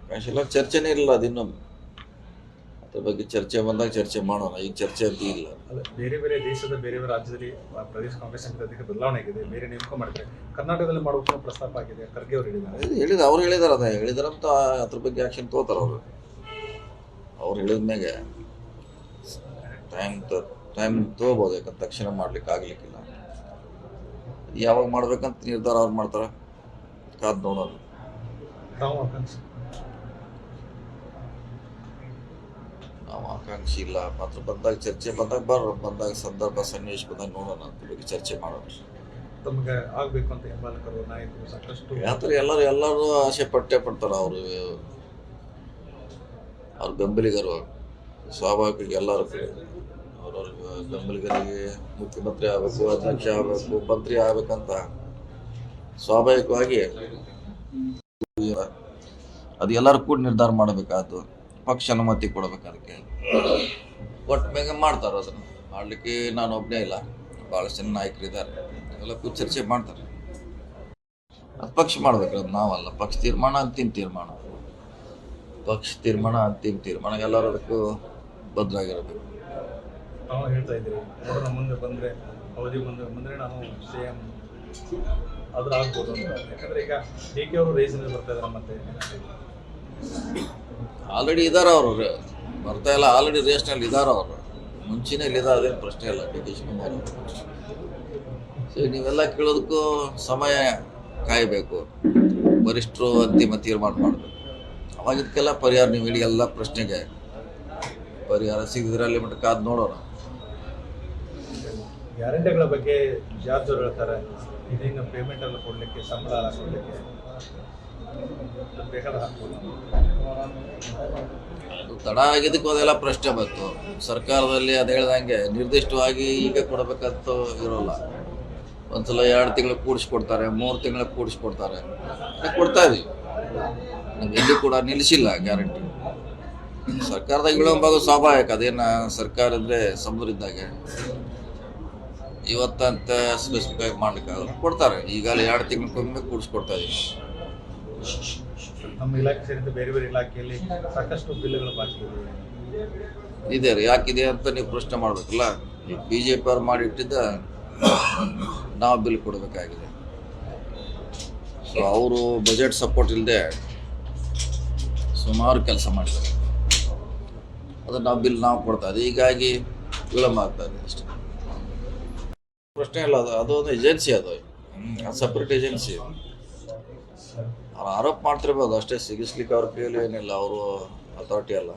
ಆಕಾಶ ಇಲ್ಲ, ಚರ್ಚೆನೇ ಇಲ್ಲ. ಅದಿನ್ನು ಅದ್ರ ಬಗ್ಗೆ ಚರ್ಚೆ ಬಂದಾಗ ಚರ್ಚೆ ಮಾಡೋಣ. ಈಗ ಚರ್ಚೆ ಅಂತ ಇಲ್ಲ. ಬೇರೆ ಬೇರೆ ದೇಶದ ಬೇರೆ ಬೇರೆ ರಾಜ್ಯದಲ್ಲಿ ಪ್ರದೇಶ ಕಾಂಗ್ರೆಸ್ ಅಧ್ಯಕ್ಷ ಬದಲಾವಣೆ ಆಗಿದೆ, ಬೇರೆ ನೇಮಕ ಮಾಡಿದ್ರೆ ಕರ್ನಾಟಕದಲ್ಲಿ ಮಾಡಬೇಕು ಪ್ರಸ್ತಾಪ ಆಗಿದೆ. ಖರ್ಗೆ ಅವರು ಹೇಳಿದ್ದಾರೆ. ಅವ್ರು ಹೇಳಿದಾರೆ, ಅದೇ ಹೇಳಿದಾರಂತ ಅದ್ರ ಬಗ್ಗೆ ಆಕ್ಷನ್ ತಗೋತಾರೆ ಅವರು. ಅವ್ರು ಹೇಳಿದ್ಮೇಲೆ ಟೈಮ್ ತೊಗೋಬೋದು. ಯಾಕಂತ ತಕ್ಷಣ ಮಾಡ್ಲಿಕ್ಕೆ ಆಗ್ಲಿಕ್ಕಿಲ್ಲ. ಯಾವಾಗ ಮಾಡ್ಬೇಕಂತ ನಿರ್ಧಾರ ಅವ್ರು ಮಾಡ್ತಾರೆ, ಕಾದ್ ನೋಡೋಣ. ನಾವು ಆಕಾಂಕ್ಷಿ ಇಲ್ಲ. ಮಾತ್ರ ಬಂದಾಗ ಚರ್ಚೆ ಬಂದಾಗ ಸಂದರ್ಭ ಸನ್ನಿವೇಶ ಬಂದಾಗ ನೋಡೋಣ. ಅದ್ರ ಬಗ್ಗೆ ಚರ್ಚೆ ಮಾಡೋಣ. ತಮಗೆ ಆಗ್ಬೇಕು ಅಂತ ಹಿಂಬಾಲಕರು ನಾಯಕರು ಸಾಕಷ್ಟು ಯಾತ್ರೆ ಎಲ್ಲರೂ ಆಸೆ ಪಡ್ತಾರೆ. ಅವ್ರ ಬೆಂಬಲಿಗರು ಸ್ವಾಭಾವಿಕ. ಎಲ್ಲರೂ ಅವ್ರವ್ರ ಬೆಂಬಲಿಗರಿಗೆ ಮುಖ್ಯಮಂತ್ರಿ ಆಗಬೇಕು, ಅಧ್ಯಕ್ಷ ಆಗಬೇಕು, ಮಂತ್ರಿ ಆಗ್ಬೇಕಂತ ಸ್ವಾಭಾವಿಕವಾಗಿ ಅದು ಎಲ್ಲರೂ ಕೂಡ ನಿರ್ಧಾರ ಮಾಡಬೇಕಾದ್ದು. ಪಕ್ಷ ಅನುಮತಿ ಕೊಡಬೇಕು. ಅದಕ್ಕೆ ಒಟ್ಟು ಬೇಗ ಮಾಡ್ತಾರೆ. ಅದನ್ನು ಮಾಡಲಿಕ್ಕೆ ನಾನು ಒಬ್ಬನೇ ಇಲ್ಲ, ಭಾಳಷ್ಟು ಜನ ನಾಯಕರಿದ್ದಾರೆ. ಎಲ್ಲ ಕೂಡ ಚರ್ಚೆ ಮಾಡ್ತಾರೆ. ಅದು ಪಕ್ಷ ಮಾಡ್ಬೇಕು, ಅದು ನಾವಲ್ಲ. ಪಕ್ಷ ತೀರ್ಮಾನ ಅಂತಿಮ ತೀರ್ಮಾನ. ಎಲ್ಲರೂ ಅದಕ್ಕೂ ಬದ್ಧರಾಗಿರಬೇಕು. ತಾವು ಹೇಳ್ತಾ ಇದ್ದೀರಿ ನೋಡೋಣ, ಮುಂದೆ ಬಂದರೆ ಅವಧಿ ಬಂದರೆ ನಾನು CM ಆದ್ರೆ ಆಗ್ಬೋದು ಅಂತ. ಯಾಕಂದ್ರೆ ಈಗ DK ಅವರು ರೇಸ್ನಲ್ಲಿ ಬರ್ತಾ ಇದ್ದಾರೆ. ಮತ್ತೆ ಆಲ್ರೆಡಿ ಇದ್ದಾರೆ ಅವರು, ಬರ್ತಾ ಇಲ್ಲ. ಆಲ್ರೆಡಿ ರೇಸ್ನಲ್ಲಿ ಇದ್ದಾರೆ ಅವರು, ಮುಂಚೆನೇ ಇಲ್ಲಿದ್ದಾರೆ. ಅದೇನು ಪ್ರಶ್ನೆ ಇಲ್ಲ. DK ಶಿವಕುಮಾರ್ ಸೊ ನೀವೆಲ್ಲ ಕೇಳೋದಕ್ಕೂ ಸಮಯ ಕಾಯಬೇಕು. ವರಿಷ್ಠರು ಅಂತಿಮ ತೀರ್ಮಾನ ಮಾಡಬೇಕು. ಅವಾಗ ಇದಕ್ಕೆಲ್ಲ ಪರಿಹಾರ, ನೀವು ಹೇಳಿ ಎಲ್ಲ ಪ್ರಶ್ನೆಗೆ ಪರಿಹಾರ ಸಿಗಿದ್ರೆ ಅಲ್ಲಿ ಮಟ್ಟ ಕಾದು ನೋಡೋಣ. ಗ್ಯಾರಂಟಿಗಳ ಬಗ್ಗೆ ಜಾರ್ಜ್ ಅವರು ಹೇಳ್ತಾರೆ, ಇದನ್ನು ಪೇಮೆಂಟ್ ಎಲ್ಲ ಕೊಡಲಿಕ್ಕೆ, ಸಂಬಳ ಕೊಡಲಿಕ್ಕೆ ಬೇಕಾದ ಹಾಕ್ಬೋದು. ಅದು ತಡ ಆಗಿದ್ದಕ್ಕೂ ಅದೆಲ್ಲ ಪ್ರಶ್ನೆ ಬಂತು. ಸರ್ಕಾರದಲ್ಲಿ ಅದು ಹೇಳ್ದಂಗೆ ನಿರ್ದಿಷ್ಟವಾಗಿ ಈಗ ಕೊಡಬೇಕಂತ ಇರೋಲ್ಲ. ಒಂದ್ಸಲ 2 ತಿಂಗಳು ಕೂಡಿಸ್ಕೊಡ್ತಾರೆ, 3 ತಿಂಗಳ ಕೂಡಿಸ್ಕೊಡ್ತಾರೆ. ಕೊಡ್ತಾ ಇದೀವಿ. ನಾವು ಎಲ್ಲಿ ಕೂಡ ನಿಲ್ಲಿಸಿಲ್ಲ ಗ್ಯಾರಂಟಿ. ಸರ್ಕಾರದಾಗ ವಿಳಂಬ ಆಗೋದು ಸ್ವಾಭಾವಿಕ. ಅದೇನು ಸರ್ಕಾರ ಅಂದರೆ ಸಮುದ್ರ ಇದ್ದಾಗೆ ಇವತ್ತಂತ ಸ್ಪೆಸಿಫಿಕ್ ಆಗಿ ಮಾಡ್ಲಿಕ್ಕಾಗಲ್ಲ, ಕೊಡ್ತಾರೆ. ಈಗಾಗಲೇ 2 ತಿಂಗಳಿಗೊಮ್ಮೆ ಕೂಡಿಸ್ಕೊಡ್ತಾ ಇದೀವಿ. ನಮ್ಮ ಇಲಾಖೆ ಸೇರಿದಂತೆ ಬೇರೆ ಬೇರೆ ಇಲಾಖೆಯಲ್ಲಿ ಸಾಕಷ್ಟು ಬಿಲ್ಗಳು ಬಾಕಿ ಇದೆ ರೀ. ಯಾಕಿದೆ ಅಂತ ನೀವು ಪ್ರಶ್ನೆ ಮಾಡಬೇಕಲ್ಲ. ಈಗ BJP ಅವ್ರು ಮಾಡಿಟ್ಟಿದ್ದ ನಾವು ಬಿಲ್ ಕೊಡಬೇಕಾಗಿದೆ. ಸೊ ಅವರು ಬಜೆಟ್ ಸಪೋರ್ಟ್ ಇಲ್ಲದೆ ಸುಮಾರು ಕೆಲಸ ಮಾಡಿದ್ದಾರೆ. ಅದನ್ನು ನಾವು ಕೊಡ್ತಾ ಇದ್ದೀವಿ. ಹೀಗಾಗಿ ವಿಳಂಬ ಆಗ್ತಾ ಇದೆ ಅಷ್ಟೇ. ಪ್ರಶ್ನೆ ಇಲ್ಲ. ಅದೊಂದು ಏಜೆನ್ಸಿ, ಅದು ಸಪ್ರೇಟ್ ಏಜೆನ್ಸಿ. ಅವ್ರು ಆರೋಪ ಮಾಡ್ತಿರ್ಬೋದು ಅಷ್ಟೇ, ಸಿಗಿಸ್ಲಿಕ್ಕೆ ಅವ್ರ ಕೈಯಲ್ಲಿ ಏನಿಲ್ಲ. ಅವರು ಅಥಾರಿಟಿ ಅಲ್ಲ.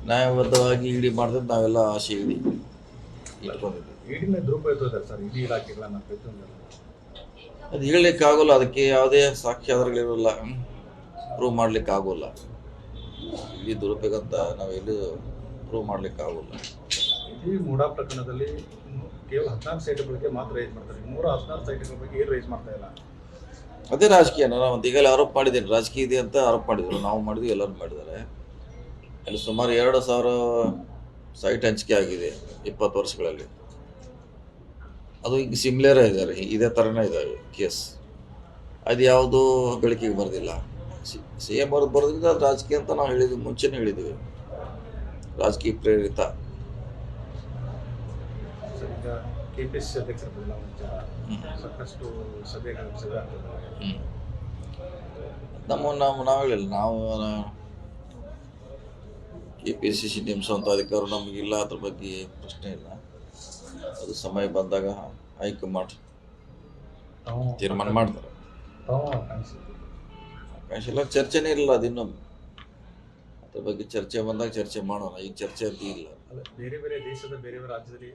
ನ್ಯಾಯಬದ್ಧವಾಗಿ ಇಡಿ ಮಾಡ್ತಿದ್ದು ನಾವೆಲ್ಲ ಆಸೆ ಇಟ್ಕೊಂಡಿದ್ವಿ. ಇಡಿನ ದುರುಪಯೋಗ ಇದೆ ಸರ್, ಇಡೀ ಇಲಾಖೆಗಳನ್ನ ಪ್ರತಿಯೊಂದನ್ನು. ಅದು ಹೇಳಲಿಕ್ಕೆ ಆಗೋಲ್ಲ, ಅದಕ್ಕೆ ಯಾವುದೇ ಸಾಕ್ಷ್ಯಾಧಾರಗಳಿರಲ್ಲ, ಪ್ರೂವ್ ಮಾಡ್ಲಿಕ್ಕೆ ಆಗೋಲ್ಲ. ಇಡೀ ದುರುಪಯೋಗ ಅಂತ ನಾವೆಲ್ಲೂ ಪ್ರೂವ್ ಮಾಡ್ಲಿಕ್ಕೆ ಆಗೋಲ್ಲ. ಈ ಮೂಡಾ ಪ್ರಕರಣದಲ್ಲಿ ಕೇವಲ 14 ಸೈಟ್ಗಳ ಮಾತ್ರ ರೈಸ್ ಮಾಡ್ತಾರೆ, 116 ಸೈಟ್ಗಳ ಬಗ್ಗೆ ಏನು ರೈಸ್ ಮಾಡ್ತಾ ಇಲ್ಲ. ಅದೇ ರಾಜಕೀಯ. ನಾನು ಒಂದು ಈಗಲೇ ಆರೋಪ ಮಾಡಿದ್ದೀನಿ, ರಾಜಕೀಯ ಇದೆ ಅಂತ ಆರೋಪ ಮಾಡಿದ್ರು. ನಾವು ಮಾಡಿದ್ವಿ, ಎಲ್ಲರೂ ಮಾಡಿದ್ದಾರೆ. ಅಲ್ಲಿ ಸುಮಾರು 2,000 ಸೈಟ್ ಹಂಚಿಕೆ ಆಗಿದೆ 20 ವರ್ಷಗಳಲ್ಲಿ. ಅದು ಈಗ ಸಿಮ್ಲರೇ ಇದ್ದಾರೆ, ಇದೇ ಥರನೇ ಇದ್ದಾವೆ ಕೇಸ್. ಅದು ಯಾವುದೂ ಬೆಳಕಿಗೆ ಬರೋದಿಲ್ಲ. ಸಿ ಎಂ ಅವ್ರದ್ದು ಬರೋದ್ರಿಂದ ಅದು ರಾಜಕೀಯ ಅಂತ ನಾವು ಹೇಳಿದ್ವಿ, ಮುಂಚೆನೇ ಹೇಳಿದ್ದೀವಿ, ರಾಜಕೀಯ ಪ್ರೇರಿತ. ಸರ್, ಈಗ KPCC ಅಧ್ಯಕ್ಷರ ಬದಲಾವಣೆ ವಿಚಾರ ಸಾಕಷ್ಟು ಸಭೆಗಳು ಆಗ್ತದೆ. ನಾವು ಹೇಳಿಲ್ಲ, ನಾವು KPCC ನೇಮಿಸುವಂಥ ಅಧಿಕಾರ ನಮಗಿಲ್ಲ, ಅದ್ರ ಬಗ್ಗೆ ಪ್ರಶ್ನೆ ಇಲ್ಲ. ಅದು ಸಮಯ ಬಂದಾಗ ಹೈಕಮಾಂಡ್ ತೀರ್ಮಾನ ಮಾಡ್ತಾರೆ. ಅವಕಾಶ ಇಲ್ಲ, ಚರ್ಚೆನೇ ಇಲ್ಲ. ಅದಿನ್ನೂ ಅದ್ರ ಬಗ್ಗೆ ಚರ್ಚೆ ಬಂದಾಗ ಚರ್ಚೆ ಮಾಡೋಣ, ಈಗ ಚರ್ಚೆ ಅಂತ ಇಲ್ಲ. ಬೇರೆ ಬೇರೆ ದೇಶದ ಬೇರೆ ಬೇರೆ ರಾಜ್ಯದಲ್ಲಿ